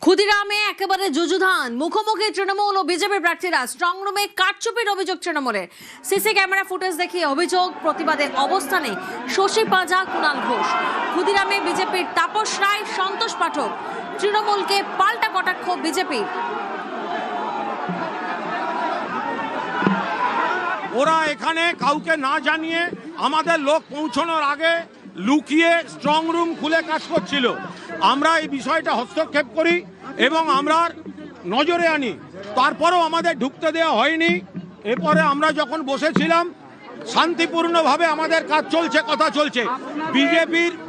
ক্ষুদিরামে একেবারে যুযুধান, মুখোমুখি তৃণমূল ও বিজেপি প্রার্থীরা। স্ট্রং রুমে কারচুপির অভিযোগ তৃণমূলের। সিসি ক্যামেরা ফুটেজ দেখিয়ে অভিযোগ, প্রতিবাদে অবস্থানে শশী পাঁজা, কুণাল ঘোষ। ক্ষুদিরামে বিজেপির তাপস রায়, সন্তোষ পাঠক। তৃণমূলকে পাল্টা কটাক্ষ বিজেপির। ওরা এখানে কাউকে না জানিয়ে আমাদের লোক পৌঁছানোর আগে লুকিয়ে স্ট্রং রুম খুলে কাজ করছিল। আমরা এই বিষয়টা হস্তক্ষেপ করি এবং আমরা নজরে আনি, তারপরেও আমাদের ঢুকতে দেওয়া হয়নি। এরপরে আমরা যখন বসেছিলাম শান্তিপূর্ণভাবে আমাদের কাজ চলছে, কথা চলছে।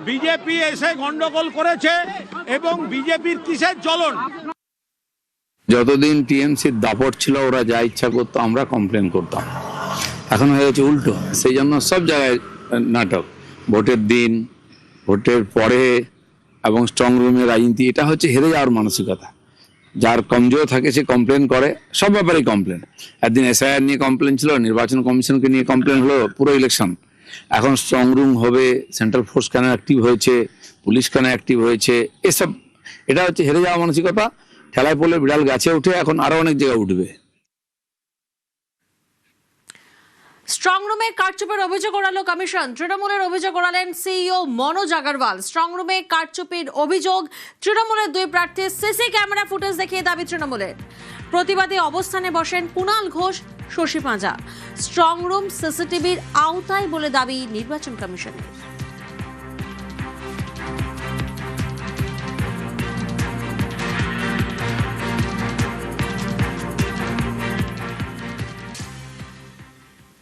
বিজেপি এসে গন্ডগোল করেছে এবং বিজেপির কিসের জ্বলন। যতদিন টিএমসির দাপট ছিল ওরা যা ইচ্ছা করতো আমরা কমপ্লেন করতাম, এখন হয়ে গেছে উল্টো। সেই জন্য সব জায়গায় নাটক, ভোটের দিন, ভোটের পরে এবং স্ট্রং রুমের রাজনীতি। এটা হচ্ছে হেরে যাওয়ার মানসিকতা। যার কমজোর থাকে সে কমপ্লেন করে, সব ব্যাপারেই কমপ্লেন। একদিন এসআইআর নিয়ে কমপ্লেন ছিল, নির্বাচন কমিশনকে নিয়ে কমপ্লেন হলো, পুরো ইলেকশন। এখন স্ট্রং রুম হবে, সেন্ট্রাল ফোর্স কেন অ্যাক্টিভ হয়েছে, পুলিশ কেন অ্যাক্টিভ হয়েছে, এসব। এটা হচ্ছে হেরে যাওয়া মানসিকতা। ঠেলায় পড়লে বিড়াল গাছে উঠে, এখন আরো অনেক জায়গায় উঠবে। স্ট্রং রুমে কারচুপির অভিযোগ ওড়ালো কমিশন। তৃণমূলের অভিযোগ ওড়ালেন সিইও মনোজ আগরওয়াল। স্ট্রং রুমে কারচুপির অভিযোগ, তৃণমূলের দুই প্রার্থীর সিসি ক্যামেরা ফুটেজ দেখিয়ে দাবি তৃণমূলের। প্রতিবাদে অবস্থানে বসেন কুণাল ঘোষ, শশী পাঁজা। স্ট্রং রুম সিসিটিভির আওতায় বলে দাবি নির্বাচন কমিশনের।